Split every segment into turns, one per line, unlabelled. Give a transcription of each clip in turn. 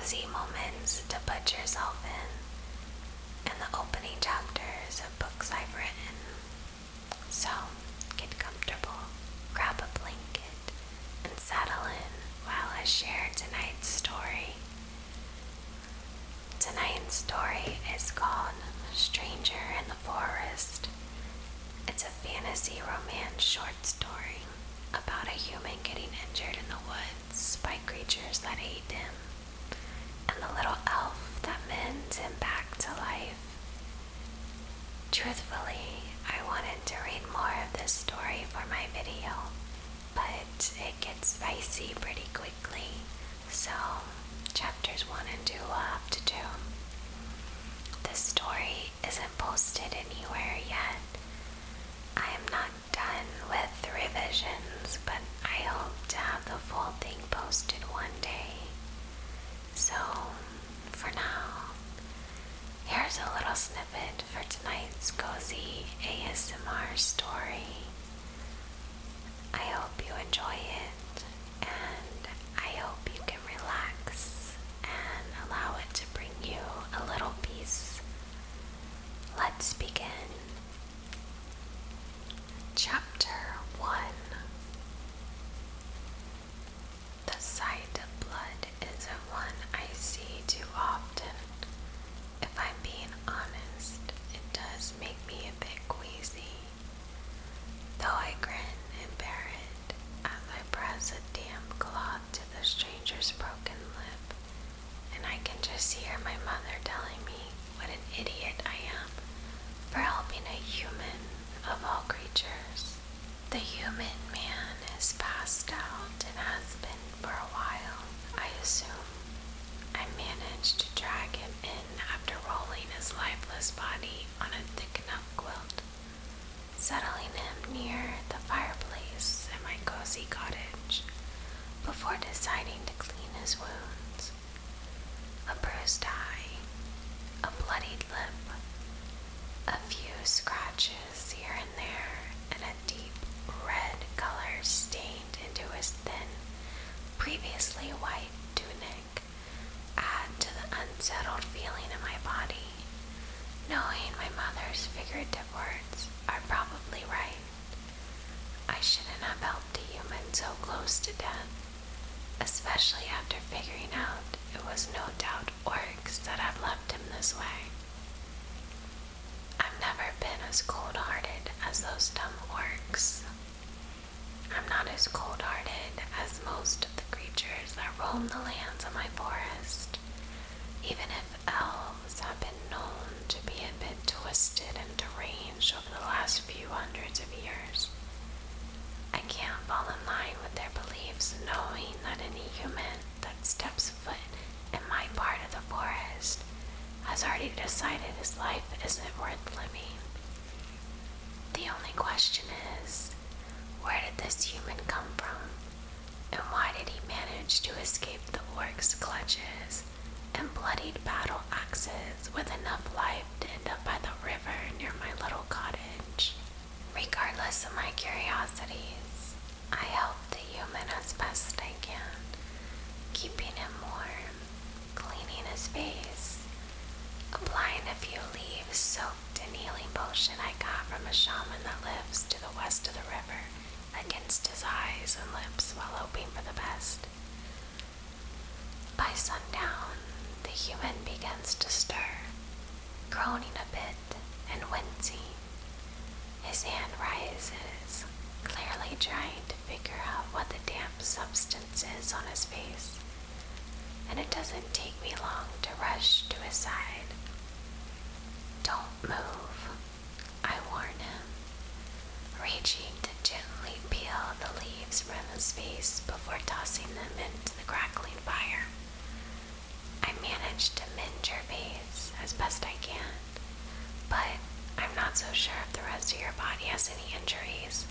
cozy moments to put yourself in the opening chapters of books I've written. So, get comfortable, grab a blanket, and settle in while I share tonight's story. Tonight's story is called Stranger in the Forest. It's a fantasy romance short story about a human getting injured in the woods by creatures that hate him, and the little elf that mends him back to life. Truthfully, I wanted to read more of this story for my video, but it gets spicy pretty quickly, so chapters 1 and 2 will have to do. This story isn't posted anywhere yet. I am not done with the revisions, but I hope to have the full thing posted one day. So, for now, here's a little snippet for tonight's cozy ASMR story. I hope you enjoy it, and I hope you can relax and allow it to bring you a little peace. Let's begin. Chapter 1. The sight of blood isn't one I see too often. If I'm being honest, it does make me a bit queasy, though I grin and bear it as I press a damp cloth to the stranger's broken lip, and I can just hear my mother telling me what an idiot I am for helping a human of all creatures. The human man is passed out and has been for a while, I assume. I managed to drag him in after rolling his lifeless body on a thick enough quilt, settling him near the fireplace in my cozy cottage before deciding to clean his wounds. A bruised eye, a bloodied lip, a few scratches here and there, and a deep red color stained into his thin, previously white tunic add to the unsettled feeling in my body, knowing my mother's figurative words are probably right. I shouldn't have helped a human so close to death, especially after figuring out it was no doubt orcs that had left him this way. I've never been as cold-hearted as those dumb orcs. I'm not as cold-hearted as most of the creatures that roam the lands of my forest, even if elves have been known to be a bit twisted and deranged over the last few hundreds of years. I can't fall in line with their beliefs, knowing that any human that steps foot in my part of the forest has already decided his life isn't worth living. The only question is, where did this human come from? And why did he manage to escape the orcs' clutches and bloodied battle axes with enough life to end up by the river near my little cottage? Regardless of my curiosities, I help the human as best I can, keeping him warm, cleaning his face, applying a few leaves soaked in healing potion I got from a shaman that lives to the west of the river against his eyes and lips while hoping for the best. By sundown, the human begins to stir, groaning a bit and wincing. His hand rises, clearly trying to figure out what the damp substance is on his face, and it doesn't take me long to rush to his side. Don't move, I warn him, reaching to gently peel the leaves from his face before tossing them into the crackling fire. I manage to mend your face as best I can, but I'm not so sure if the rest of your body has any injuries.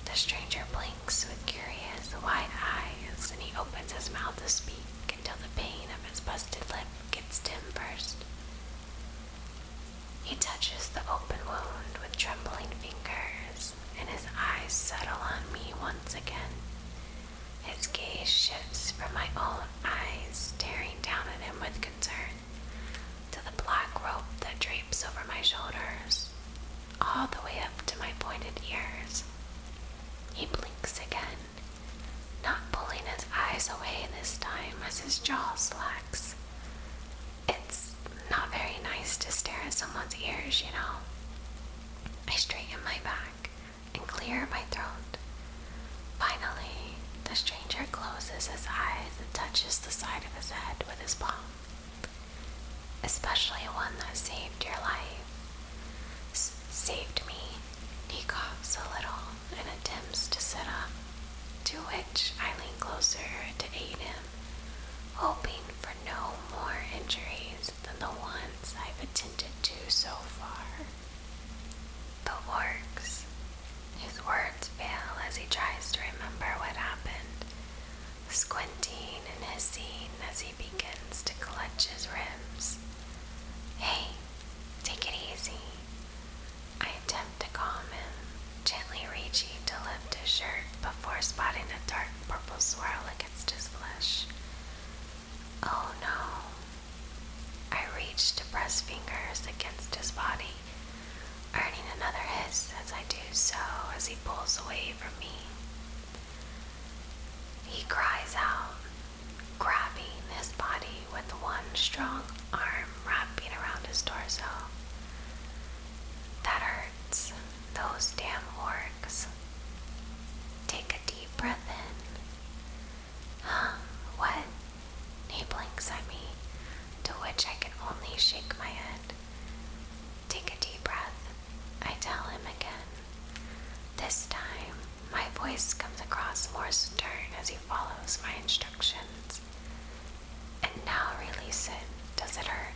The stranger blinks with curious, wide eyes, and he opens his mouth to speak until the pain of his busted lip gets to him first. He touches the open wound with trembling fingers, and his eyes settle on me once again. His gaze shifts from my own his jaw slacks. It's not very nice to stare at someone's ears, you know. I straighten my back and clear my throat. Finally, the stranger closes his eyes and touches the side of his head with his palm. Especially one that saved your life. Saved me. He coughs a little and attempts to sit up, to which I lean closer to aid him, hoping for no more injuries than the ones I've attended to so far. The orcs. His words fail as he tries to remember what happened, squinting and hissing as he begins to clutch his ribs. Hey, take it easy. I attempt to calm him, gently reaching to lift his shirt before spotting a dark purple swirl against his flesh. Oh no. I reach to press fingers against his body, earning another hiss as I do so as he pulls away from me. He cries out, grabbing his body with one strong arm wrapping around his torso. That hurts. Those damn orcs. Take a deep breath in. Huh? What? He blinks at me, to which I can only shake my head. Take a deep breath, I tell him again. This time, my voice comes across more stern as he follows my instructions. And now release it. Does it hurt?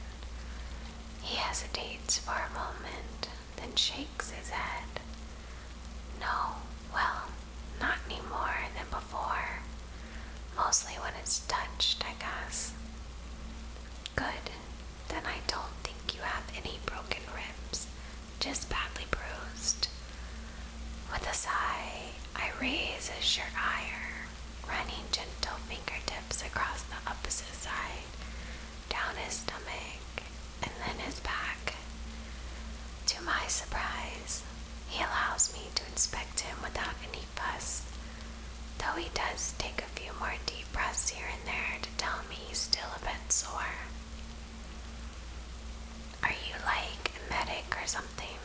He hesitates for a moment, then shakes his head. No, well, not any more than before. Mostly when it's touched, I guess. Good. Then I don't think you have any broken ribs, just badly bruised. With a sigh, I raise his shirt higher, running gentle fingertips across the opposite side, down his stomach, and then his back. To my surprise, he allows me to inspect him without any fuss, though he does take a few more deep breaths here and there to tell me he's still a bit sore. Are you like a medic or something?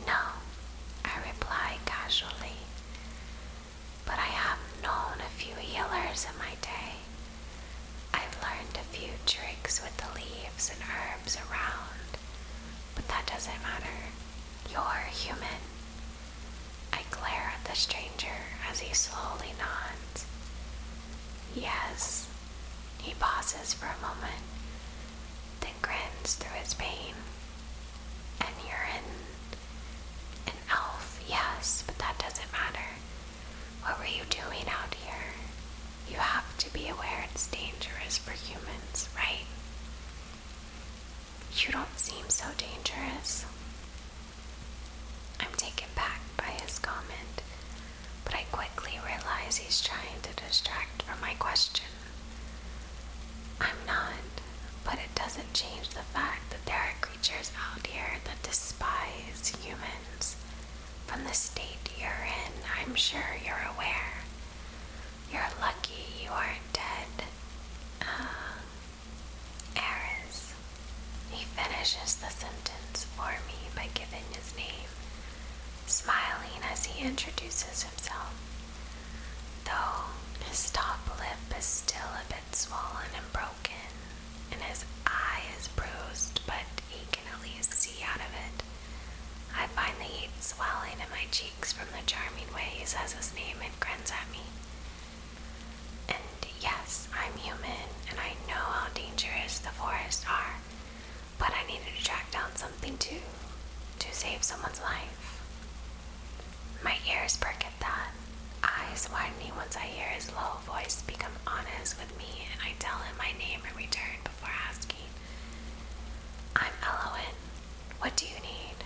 No, I reply casually, but I have known a few healers in my day. I've learned a few tricks with the leaves and herbs around, but that doesn't matter. You're human. I glare at the stranger as he slowly nods. Yes. He pauses for a moment, then grins through his pain. And you're an elf, yes, but that doesn't matter. What were you doing out here? You have to be aware it's dangerous for humans, right? You don't seem so dangerous. I'm taken back by his comment, but I quickly realize he's trying to distract from my question. I'm not, but it doesn't change the fact that there are creatures out here that despise humans. From the state you're in, I'm sure you're aware. You're lucky you aren't dead. Eris. He finishes the sentence for me by giving his name, smiling as he introduces himself, though his top lip is still a bit swollen and broken, and his eye is bruised, but he can at least see out of it. I find the heat swelling in my cheeks from the charming way he says his name and grins at me. And yes, I'm human, and I know how dangerous the forests are, but I needed to track down something to save someone's life. My ears perk at that, eyes widening once I hear his low voice become honest with me, and I tell him my name in return before asking. I'm Elowen. What do you need?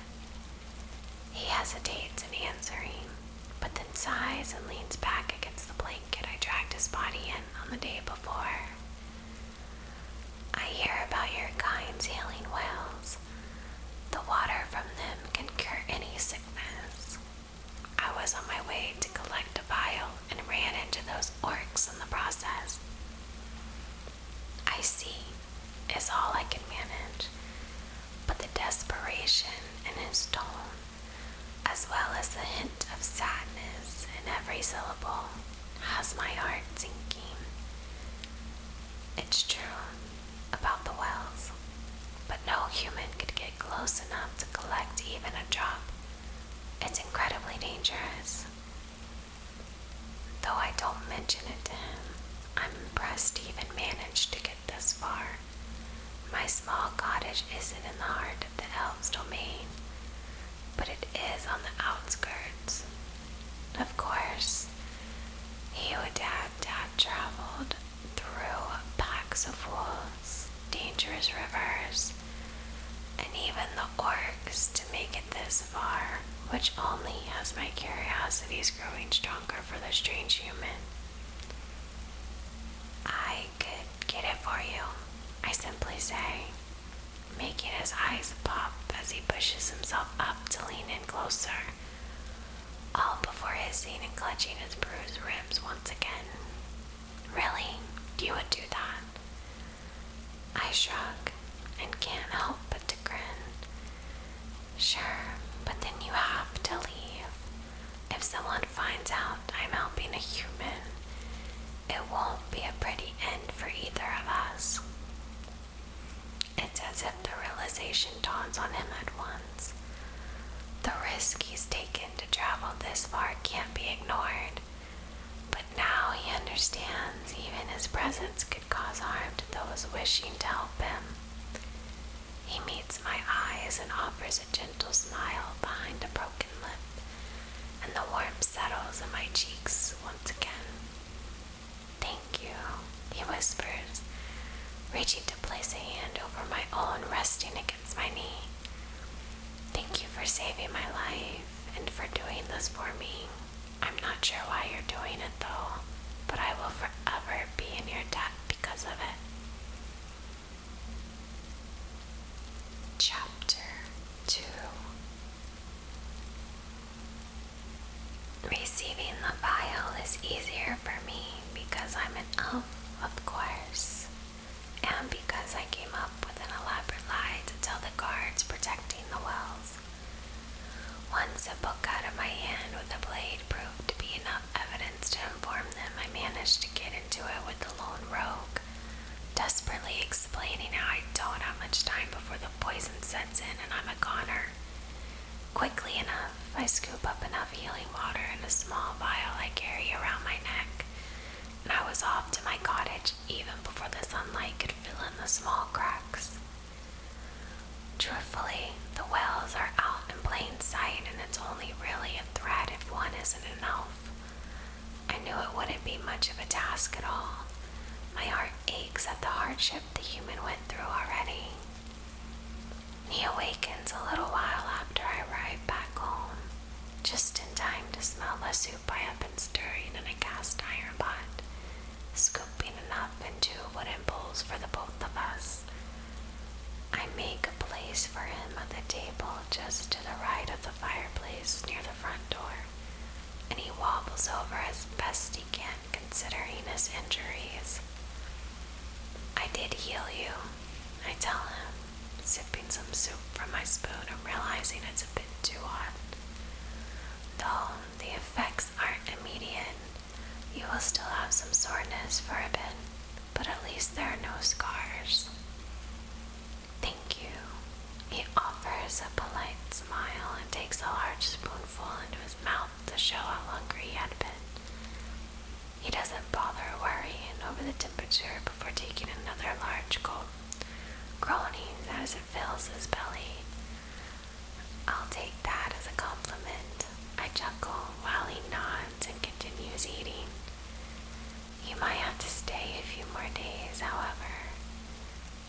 He hesitates in answering, but then sighs and leans back against the is all I can manage, but the desperation in his tone, as well as the hint of sadness in every syllable, has my heart sinking. It's true about the wells, but no human could get close enough to collect even a drop. It's incredibly dangerous. Though I don't mention it to him, I'm impressed he even managed to get this far. My small cottage isn't in the heart of the elves' domain, but it is on the outskirts. Of course, he would have traveled through packs of wolves, dangerous rivers, and even the orcs to make it this far, which only has my curiosities growing stronger for the strange human. I could get it for you, I simply say, making his eyes pop as he pushes himself up to lean in closer, all before hissing and clutching his bruised ribs once again. Really? You would do that? I shrug and can't help but to grin. Sure, but then you have to leave. If someone finds out I'm helping a human, it won't be a pretty end for either of us. It's as if the realization dawns on him at once. The risk he's taken to travel this far can't be ignored, but now he understands even his presence could cause harm to those wishing to help him. He meets my eyes and offers a gentle smile behind a broken lip, and the warmth settles in my cheeks once again. Thank you, he whispers, reaching to place a hand over my own resting against my knee. Thank you for saving my life and for doing this for me. I'm not sure why you're doing it though, but I will forever be in your debt because of it. Chapter 2. Receiving the vial is easier for me because I'm an elf, of course, and because I came up with an elaborate lie to tell the guards protecting the wells. Once a book out of my hand with a blade proved to be enough evidence to inform them, I managed to get into it with the lone rogue, desperately explaining how I don't have much time before the poison sets in and I'm a goner. Quickly enough, I scoop up enough healing water in a small vial I carry around my neck, and I was off to my cottage even before the sunlight could fill in the small cracks. Truthfully, the wells are out in plain sight, and it's only really a threat if one isn't an elf. I knew it wouldn't be much of a task at all. My heart aches at the hardship the human went through already. He awakens a little while after I arrive back home, just in time to smell the soup I have been stirring in a cast iron pot, scooping enough in 2 wooden bowls for the both of us. I make a place for him at the table just to the right of the fireplace near the front door, and he wobbles over as best he can considering his injuries. I did heal you, I tell him, sipping some soup from my spoon and realizing it's a bit too hot. Though the effects aren't immediate, you will still have some soreness for a bit, but at least there are no scars. Thank you. He offers a polite smile and takes a large spoonful into his mouth to show how hungry he had been. He doesn't bother worrying over the temperature before taking another large gulp, groaning as it fills his belly. I'll take that as a compliment, I chuckle while he nods and continues eating. You might have to stay a few more days, however.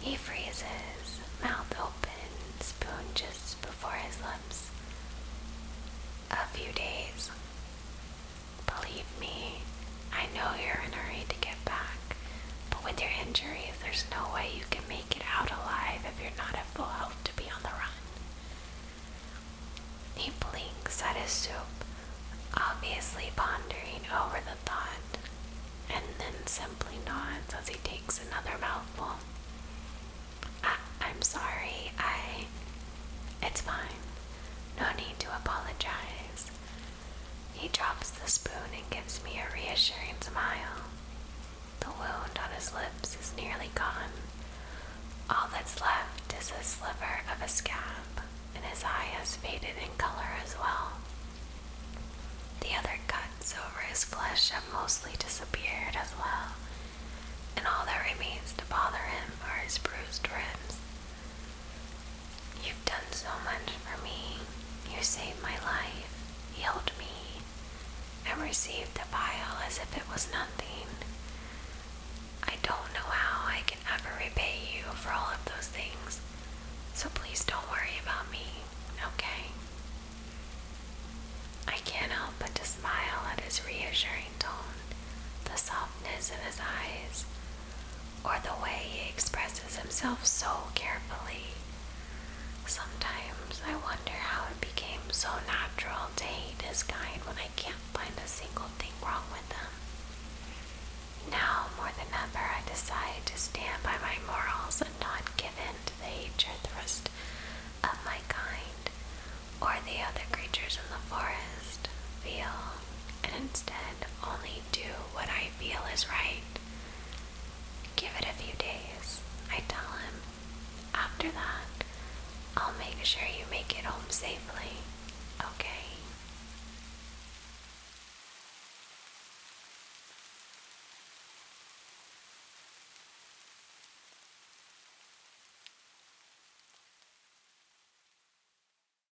He freezes, mouth open, spoon just before his lips. A few days. Believe me, I know you're in a hurry to get back, but with your injuries, there's no way you can make it out alive if you're not at full health to be on the run. He blinks at his soup, obviously pondering over the thought, and then simply nods as he takes another mouthful. What's left is a sliver of a scab, and his eye has faded in color as well. The other cuts over his flesh have mostly disappeared as well, and all that remains to bother him are his bruised ribs. You've done so much for me. You saved my life, healed me, and received the vial as if it was nothing. I don't know how I can ever repay you for all of those things, so please don't worry about me, okay? I can't help but to smile at his reassuring tone, the softness in his eyes, or the way he expresses himself so carefully. Sometimes I wonder how it became so natural to hate his kind when I can't find a single thing wrong with them. Now, more than ever, I decide to stand by my morals and not give in to the hatred thrust of my kind or the other creatures in the forest feel, and instead only do what I feel is right. Give it a few days, I tell him. After that, I'll make sure you make it home safely, okay?